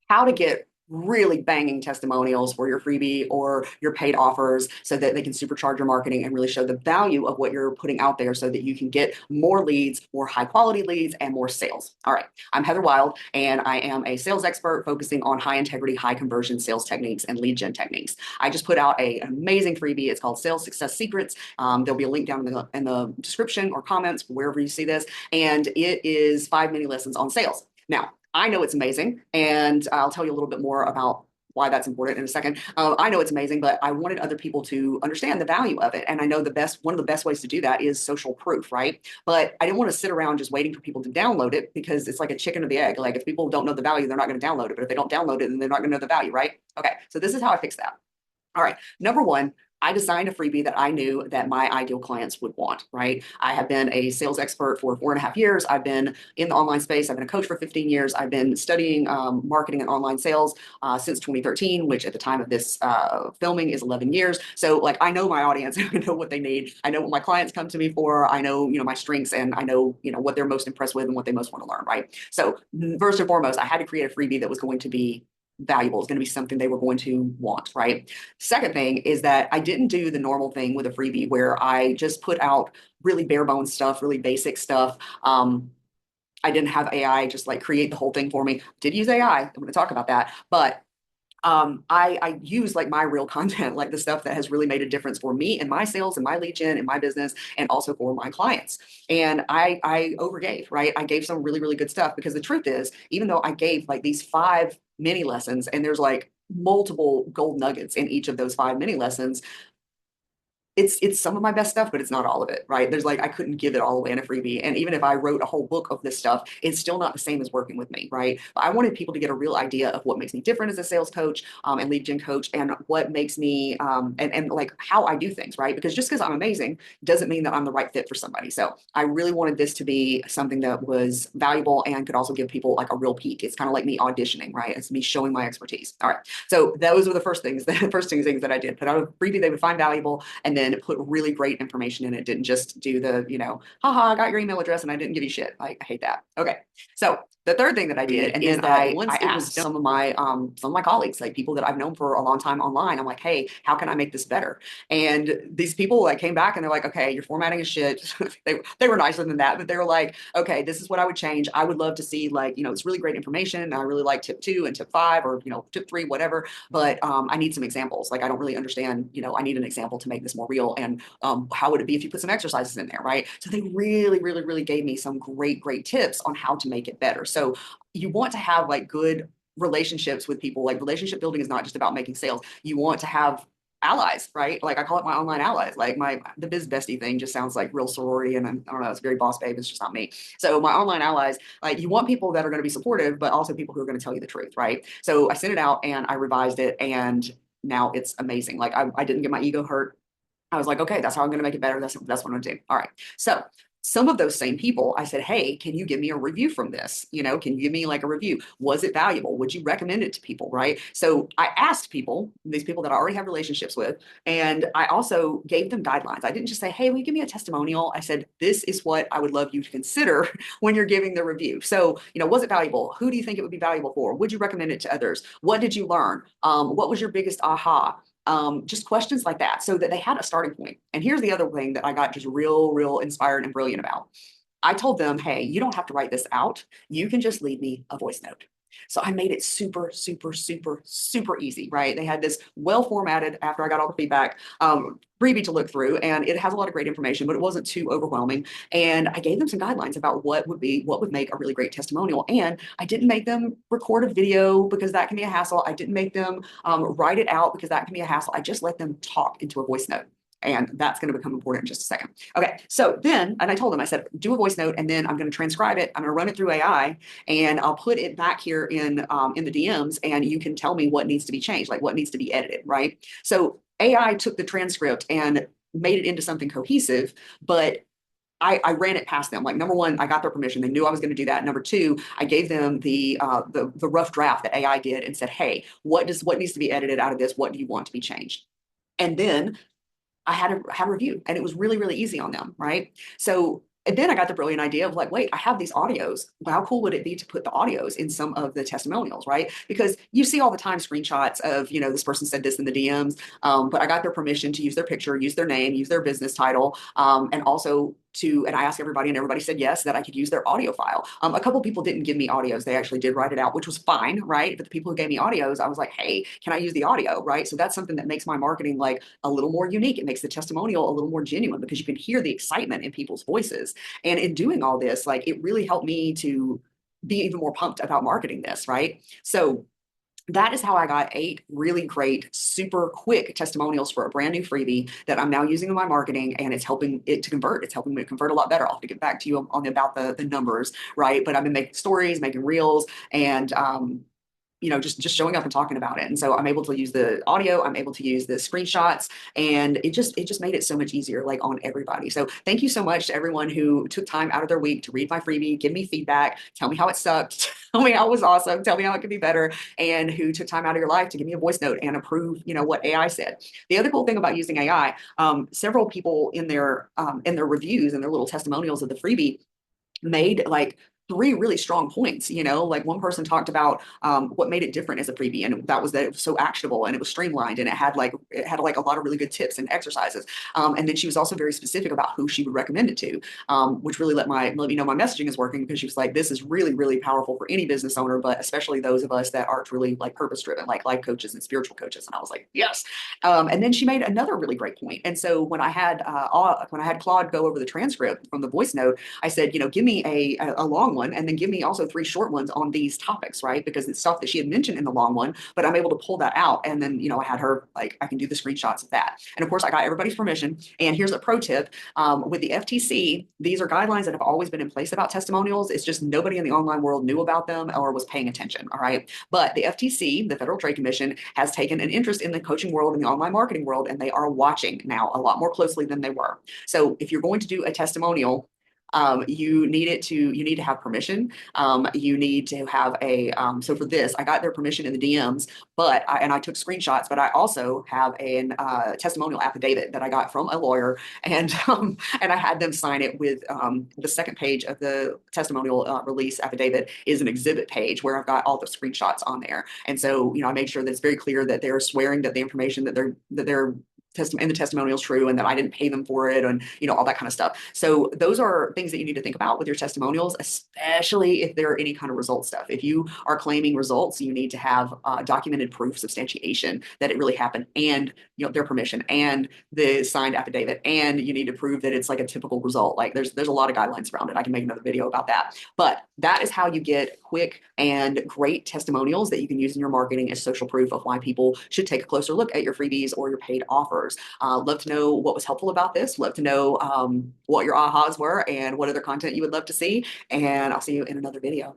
how to get really banging testimonials for your freebie or your paid offers so that they can supercharge your marketing and really show the value of what you're putting out there so that you can get more leads, more high quality leads, and more sales. All right. I'm Heather Wild, and I am a sales expert focusing on high integrity, high conversion sales techniques and lead gen techniques. I just put out an amazing freebie. It's called Sales Success Secrets. There'll be a link down in the description or comments, wherever you see this. And it is 5 mini lessons on sales. Now, I know it's amazing, and I'll tell you a little bit more about why that's important in a second. I know it's amazing, but I wanted other people to understand the value of it. And I know one of the best ways to do that is social proof, right? But I didn't want to sit around just waiting for people to download it because it's like a chicken or the egg. Like if people don't know the value, they're not going to download it. But if they don't download it, then they're not going to know the value, right? Okay, so this is how I fix that. All right, number one, I designed a freebie that I knew that my ideal clients would want, right? I have been a sales expert for 4.5 years. I've been in the online space. I've been a coach for 15 years. I've been studying marketing and online sales since 2013, which at the time of this filming is 11 years. So like, I know my audience, I know what they need. I know what my clients come to me for. I know, my strengths, and I know, what they're most impressed with and what they most want to learn, right? So first and foremost, I had to create a freebie that was going to be valuable. It's going to be something they were going to want, right? Second thing is that I didn't do the normal thing with a freebie where I just put out really bare bones stuff, really basic stuff. I didn't have AI just like create the whole thing for me. Did use AI. I'm going to talk about that, but I use like my real content, like the stuff that has really made a difference for me and my sales and my lead gen and my business, and also for my clients. And I overgave, right? I gave some really, really good stuff because the truth is, even though I gave like these 5 mini lessons and there's like multiple gold nuggets in each of those 5 mini lessons, it's some of my best stuff, but it's not all of it, right? There's like, I couldn't give it all away in a freebie. And even if I wrote a whole book of this stuff, it's still not the same as working with me, right? But I wanted people to get a real idea of what makes me different as a sales coach and lead gen coach, and what makes me, and like how I do things, right? Because just because I'm amazing doesn't mean that I'm the right fit for somebody. So I really wanted this to be something that was valuable and could also give people like a real peek. It's kind of like me auditioning, right? It's me showing my expertise. All right. So those were the first things, the first things that I did. Put out a freebie they would find valuable, and then put really great information in it. Didn't just do the, haha, I got your email address and I didn't give you shit. I hate that. Okay. So the third thing that I did, and is that once I asked some of my colleagues, like people that I've known for a long time online, I'm like, hey, how can I make this better? And these people like came back and they're like, okay, your formatting is shit. They were nicer than that, but they were like, okay, this is what I would change. I would love to see like, it's really great information. And I really like tip 2 and tip 5, or tip 3, whatever. But I need some examples. Like I don't really understand, I need an example to make this more real. And how would it be if you put some exercises in there, right? So they really, really, really gave me some great, great tips on how to make it better. So you want to have like good relationships with people. Like relationship building is not just about making sales. You want to have allies, right? Like I call it my online allies. Like the biz bestie thing just sounds like real sorority, and I don't know, it's very boss babe. It's just not me. So my online allies, like you want people that are going to be supportive, but also people who are going to tell you the truth, right? So I sent it out and I revised it, and now it's amazing. Like I didn't get my ego hurt. I was like, okay, that's how I'm going to make it better. That's what I'm going to do. All right. So some of those same people, I said, hey, can you give me a review from this? Can you give me like a review? Was it valuable? Would you recommend it to people? Right. So I asked people, these people that I already have relationships with, and I also gave them guidelines. I didn't just say, hey, will you give me a testimonial? I said, this is what I would love you to consider when you're giving the review. So, was it valuable? Who do you think it would be valuable for? Would you recommend it to others? What did you learn? What was your biggest aha? Just questions like that, so that they had a starting point. And here's the other thing that I got just real, real inspired and brilliant about. I told them, hey, you don't have to write this out. You can just leave me a voice note. So I made it super, super, super, super easy, right? They had this well formatted, after I got all the feedback, freebie to look through, and it has a lot of great information, but it wasn't too overwhelming. And I gave them some guidelines about what would make a really great testimonial. And I didn't make them record a video because that can be a hassle. I didn't make them write it out because that can be a hassle. I just let them talk into a voice note. And that's going to become important in just a second. Okay, so then, and I told them, I said, do a voice note, and then I'm going to transcribe it. I'm going to run it through AI, and I'll put it back here in the DMs, and you can tell me what needs to be changed, like what needs to be edited, right? So AI took the transcript and made it into something cohesive, but I ran it past them. Like number one, I got their permission. They knew I was going to do that. Number two, I gave them the rough draft that AI did and said, hey, what needs to be edited out of this? What do you want to be changed? And then I had a review, and it was really, really easy on them, right? So And then I got the brilliant idea of like, wait, I have these audios. How cool would it be to put the audios in some of the testimonials, right? Because you see all the time screenshots of, this person said this in the DMs, but I got their permission to use their picture, use their name, use their business title, and also and I asked everybody, and everybody said yes, that I could use their audio file. A couple people didn't give me audios. They actually did write it out, which was fine, right? But the people who gave me audios, I was like, hey, can I use the audio, right? So that's something that makes my marketing like a little more unique. It makes the testimonial a little more genuine because you can hear the excitement in people's voices. And in doing all this, like it really helped me to be even more pumped about marketing this, right? So that is how I got 8 really great, super quick testimonials for a brand new freebie that I'm now using in my marketing, and it's helping it to convert. It's helping me to convert a lot better. I'll have to get back to you on about the numbers, right? But I've been making stories, making reels, and just showing up and talking about it. And so I'm able to use the audio, I'm able to use the screenshots, and it just made it so much easier, like on everybody. So thank you so much to everyone who took time out of their week to read my freebie, give me feedback, tell me how it sucked, tell me how it was awesome, tell me how it could be better, and who took time out of your life to give me a voice note and approve, what AI said. The other cool thing about using AI, several people in their reviews and their little testimonials of the freebie made like 3 really strong points. Like one person talked about what made it different as a freebie, and that was that it was so actionable and it was streamlined and it had like a lot of really good tips and exercises. And then she was also very specific about who she would recommend it to, which really let me know my messaging is working, because she was like, this is really, really powerful for any business owner, but especially those of us that are truly like purpose driven, like life coaches and spiritual coaches. And I was like, yes. And then she made another really great point. And so when I had Claude go over the transcript from the voice note, I said, give me a long one, and then give me also 3 short ones on these topics, right? Because it's stuff that she had mentioned in the long one, but I'm able to pull that out. And then, I had her, like, I can do the screenshots of that. And of course, I got everybody's permission. And here's a pro tip. With the FTC, these are guidelines that have always been in place about testimonials. It's just nobody in the online world knew about them or was paying attention, all right? But the FTC, the Federal Trade Commission, has taken an interest in the coaching world and the online marketing world, and they are watching now a lot more closely than they were. So if you're going to do a testimonial, you need to have permission. You need to have so for this, I got their permission in the DMs, and I took screenshots, but I also have a testimonial affidavit that I got from a lawyer, and I had them sign it with the second page of the testimonial release affidavit is an exhibit page where I've got all the screenshots on there. And so, I make sure that it's very clear that they're swearing that the information that they're and the testimonial is true, and that I didn't pay them for it, and all that kind of stuff. So those are things that you need to think about with your testimonials, especially if there are any kind of result stuff. If you are claiming results, you need to have documented proof, substantiation that it really happened, and their permission and the signed affidavit, and you need to prove that it's like a typical result. Like there's a lot of guidelines around it. I can make another video about that. But that is how you get quick and great testimonials that you can use in your marketing as social proof of why people should take a closer look at your freebies or your paid offers. Love to know what was helpful about this. Love to know what your ahas were and what other content you would love to see. And I'll see you in another video.